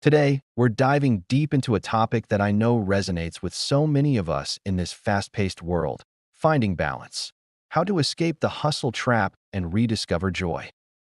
Today, we're diving deep into a topic that I know resonates with so many of us in this fast-paced world: finding balance. How to escape the hustle trap and rediscover joy.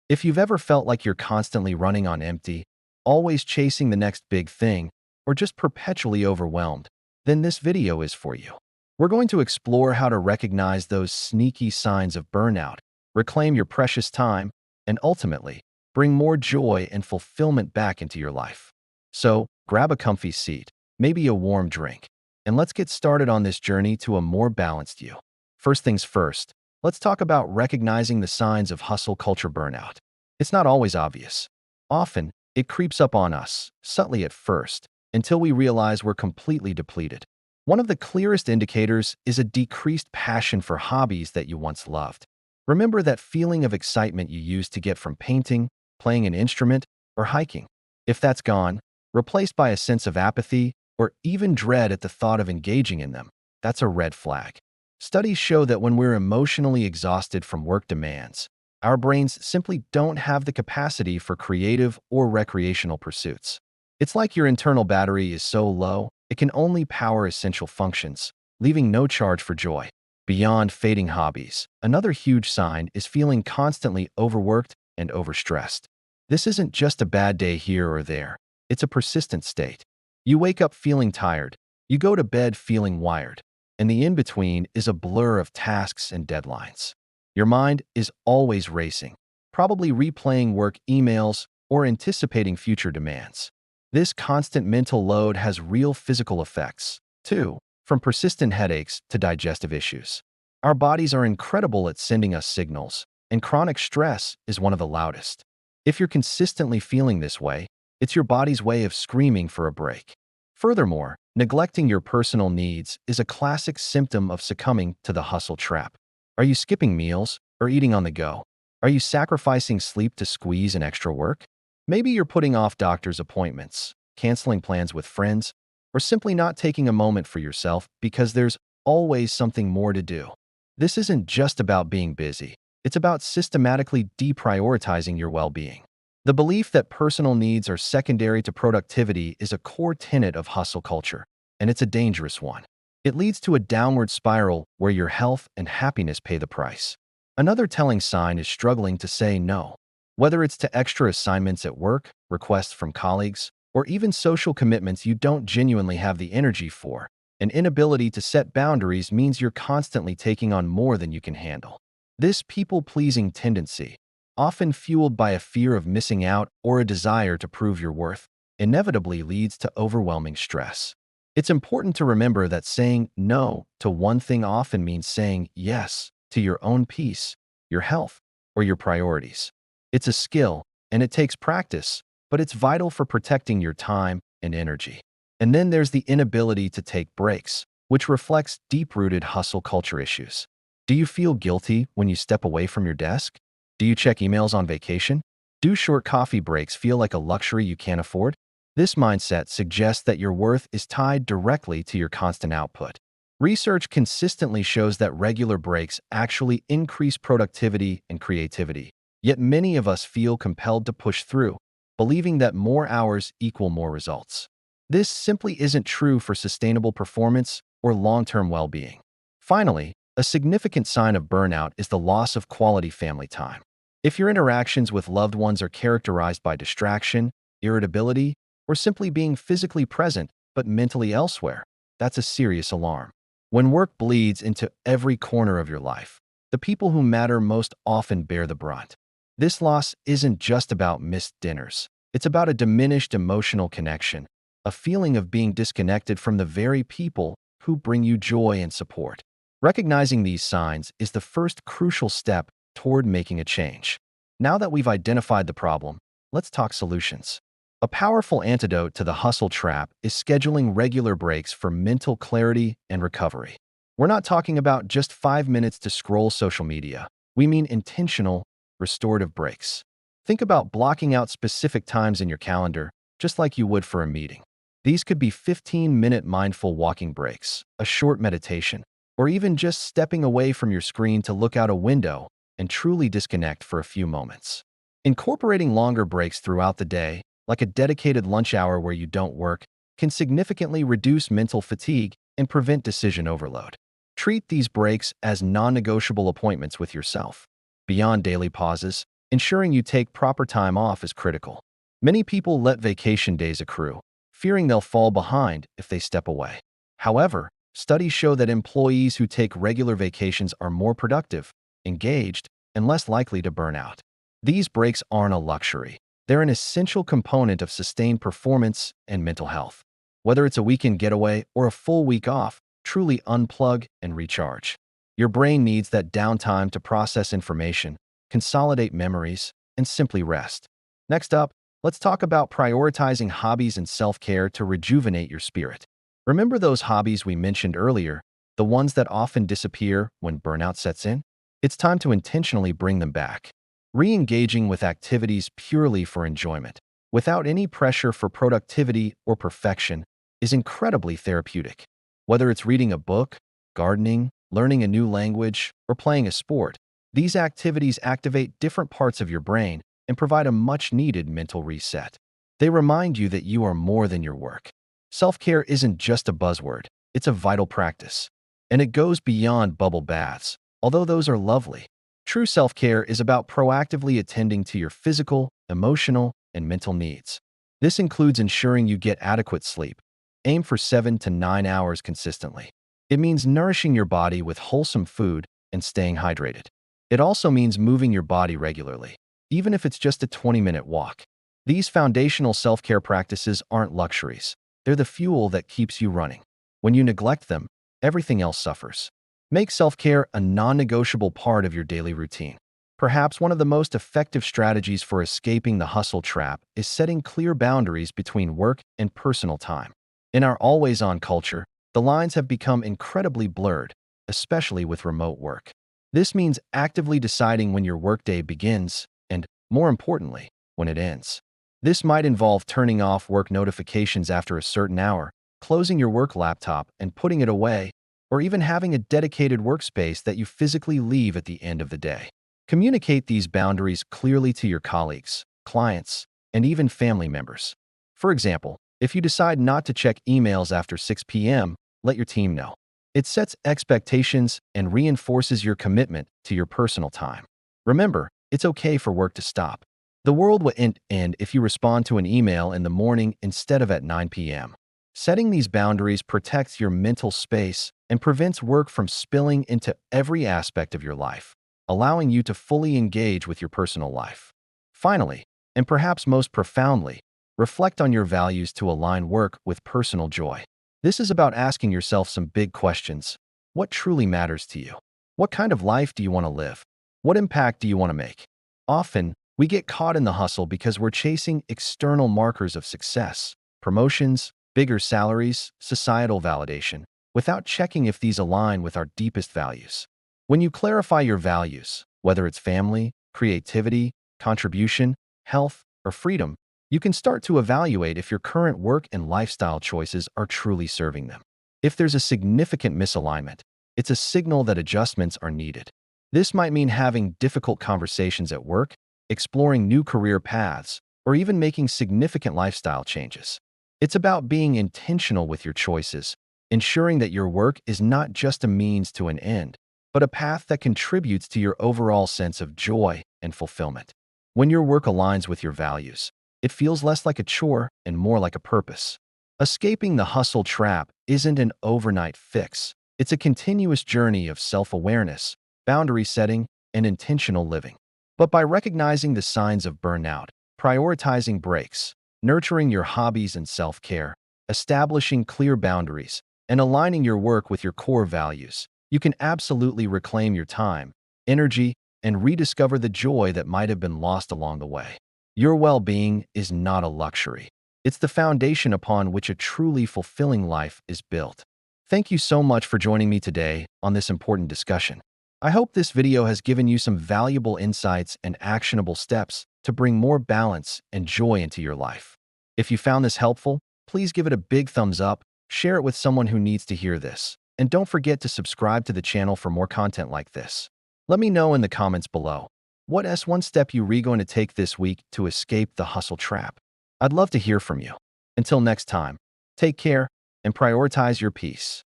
If you've ever felt like you're constantly running on empty, always chasing the next big thing, or just perpetually overwhelmed, then this video is for you. We're going to explore how to recognize those sneaky signs of burnout, reclaim your precious time, and ultimately, bring more joy and fulfillment back into your life. So, grab a comfy seat, maybe a warm drink, and let's get started on this journey to a more balanced you. First things first, let's talk about recognizing the signs of hustle culture burnout. It's not always obvious. Often, it creeps up on us, subtly at first, until we realize we're completely depleted. One of the clearest indicators is a decreased passion for hobbies that you once loved. Remember that feeling of excitement you used to get from painting, playing an instrument, or hiking? If that's gone, replaced by a sense of apathy or even dread at the thought of engaging in them, that's a red flag. Studies show that when we're emotionally exhausted from work demands, our brains simply don't have the capacity for creative or recreational pursuits. It's like your internal battery is so low, it can only power essential functions, leaving no charge for joy. Beyond fading hobbies, another huge sign is feeling constantly overworked and overstressed. This isn't just a bad day here or there. It's a persistent state. You wake up feeling tired, you go to bed feeling wired, and the in-between is a blur of tasks and deadlines. Your mind is always racing, probably replaying work emails or anticipating future demands. This constant mental load has real physical effects, too, from persistent headaches to digestive issues. Our bodies are incredible at sending us signals, and chronic stress is one of the loudest. If you're consistently feeling this way, it's your body's way of screaming for a break. Furthermore, neglecting your personal needs is a classic symptom of succumbing to the hustle trap. Are you skipping meals or eating on the go? Are you sacrificing sleep to squeeze in extra work? Maybe you're putting off doctor's appointments, canceling plans with friends, or simply not taking a moment for yourself because there's always something more to do. This isn't just about being busy. It's about systematically deprioritizing your well-being. The belief that personal needs are secondary to productivity is a core tenet of hustle culture, and it's a dangerous one. It leads to a downward spiral where your health and happiness pay the price. Another telling sign is struggling to say no. Whether it's to extra assignments at work, requests from colleagues, or even social commitments you don't genuinely have the energy for, an inability to set boundaries means you're constantly taking on more than you can handle. This people-pleasing tendency, often fueled by a fear of missing out or a desire to prove your worth, inevitably leads to overwhelming stress. It's important to remember that saying no to one thing often means saying yes to your own peace, your health, or your priorities. It's a skill, and it takes practice, but it's vital for protecting your time and energy. And then there's the inability to take breaks, which reflects deep-rooted hustle culture issues. Do you feel guilty when you step away from your desk? Do you check emails on vacation? Do short coffee breaks feel like a luxury you can't afford? This mindset suggests that your worth is tied directly to your constant output. Research consistently shows that regular breaks actually increase productivity and creativity, yet many of us feel compelled to push through, believing that more hours equal more results. This simply isn't true for sustainable performance or long-term well-being. Finally, a significant sign of burnout is the loss of quality family time. If your interactions with loved ones are characterized by distraction, irritability, or simply being physically present but mentally elsewhere, that's a serious alarm. When work bleeds into every corner of your life, the people who matter most often bear the brunt. This loss isn't just about missed dinners. It's about a diminished emotional connection, a feeling of being disconnected from the very people who bring you joy and support. Recognizing these signs is the first crucial step toward making a change. Now that we've identified the problem, let's talk solutions. A powerful antidote to the hustle trap is scheduling regular breaks for mental clarity and recovery. We're not talking about just 5 minutes to scroll social media. We mean intentional, restorative breaks. Think about blocking out specific times in your calendar, just like you would for a meeting. These could be 15-minute mindful walking breaks, a short meditation, or even just stepping away from your screen to look out a window and truly disconnect for a few moments. Incorporating longer breaks throughout the day, like a dedicated lunch hour where you don't work, can significantly reduce mental fatigue and prevent decision overload. Treat these breaks as non-negotiable appointments with yourself. Beyond daily pauses, ensuring you take proper time off is critical. Many people let vacation days accrue, fearing they'll fall behind if they step away. However, studies show that employees who take regular vacations are more productive, engaged, and less likely to burn out. These breaks aren't a luxury. They're an essential component of sustained performance and mental health. Whether it's a weekend getaway or a full week off, truly unplug and recharge. Your brain needs that downtime to process information, consolidate memories, and simply rest. Next up, let's talk about prioritizing hobbies and self-care to rejuvenate your spirit. Remember those hobbies we mentioned earlier, the ones that often disappear when burnout sets in? It's time to intentionally bring them back. Re-engaging with activities purely for enjoyment, without any pressure for productivity or perfection, is incredibly therapeutic. Whether it's reading a book, gardening, learning a new language, or playing a sport, these activities activate different parts of your brain and provide a much-needed mental reset. They remind you that you are more than your work. Self-care isn't just a buzzword, it's a vital practice. And it goes beyond bubble baths, although those are lovely. True self-care is about proactively attending to your physical, emotional, and mental needs. This includes ensuring you get adequate sleep. Aim for 7 to 9 hours consistently. It means nourishing your body with wholesome food and staying hydrated. It also means moving your body regularly, even if it's just a 20-minute walk. These foundational self-care practices aren't luxuries. They're the fuel that keeps you running. When you neglect them, everything else suffers. Make self-care a non-negotiable part of your daily routine. Perhaps one of the most effective strategies for escaping the hustle trap is setting clear boundaries between work and personal time. In our always-on culture, the lines have become incredibly blurred, especially with remote work. This means actively deciding when your workday begins and, more importantly, when it ends. This might involve turning off work notifications after a certain hour, closing your work laptop and putting it away, or even having a dedicated workspace that you physically leave at the end of the day. Communicate these boundaries clearly to your colleagues, clients, and even family members. For example, if you decide not to check emails after 6 p.m., let your team know. It sets expectations and reinforces your commitment to your personal time. Remember, it's okay for work to stop. The world will end if you respond to an email in the morning instead of at 9 p.m. Setting these boundaries protects your mental space and prevents work from spilling into every aspect of your life, allowing you to fully engage with your personal life. Finally, and perhaps most profoundly, reflect on your values to align work with personal joy. This is about asking yourself some big questions. What truly matters to you? What kind of life do you want to live? What impact do you want to make? Often, we get caught in the hustle because we're chasing external markers of success, promotions, bigger salaries, societal validation, without checking if these align with our deepest values. When you clarify your values, whether it's family, creativity, contribution, health, or freedom, you can start to evaluate if your current work and lifestyle choices are truly serving them. If there's a significant misalignment, it's a signal that adjustments are needed. This might mean having difficult conversations at work, exploring new career paths, or even making significant lifestyle changes. It's about being intentional with your choices, ensuring that your work is not just a means to an end, but a path that contributes to your overall sense of joy and fulfillment. When your work aligns with your values, it feels less like a chore and more like a purpose. Escaping the hustle trap isn't an overnight fix. It's a continuous journey of self-awareness, boundary setting, and intentional living. But by recognizing the signs of burnout, prioritizing breaks, nurturing your hobbies and self-care, establishing clear boundaries, and aligning your work with your core values, you can absolutely reclaim your time, energy, and rediscover the joy that might have been lost along the way. Your well-being is not a luxury. It's the foundation upon which a truly fulfilling life is built. Thank you so much for joining me today on this important discussion. I hope this video has given you some valuable insights and actionable steps to bring more balance and joy into your life. If you found this helpful, please give it a big thumbs up, share it with someone who needs to hear this, and don't forget to subscribe to the channel for more content like this. Let me know in the comments below. What is one step you're going to take this week to escape the hustle trap? I'd love to hear from you. Until next time, take care and prioritize your peace.